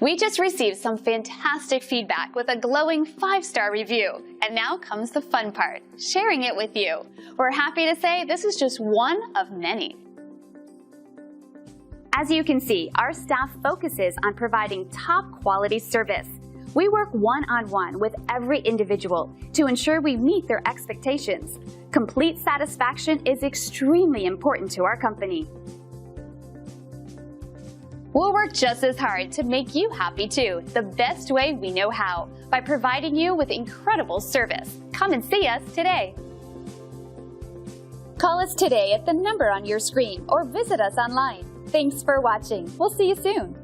We just received some fantastic feedback with a glowing 5-star review. And now comes the fun part, sharing it with you. We're happy to say this is just one of many. As you can see, our staff focuses on providing top quality service. We work one-on-one with every individual to ensure we meet their expectations. Complete satisfaction is extremely important to our company. We'll work just as hard to make you happy too, the best way we know how, by providing you with incredible service. Come and see us today. Call us today at the number on your screen or visit us online. Thanks for watching. We'll see you soon.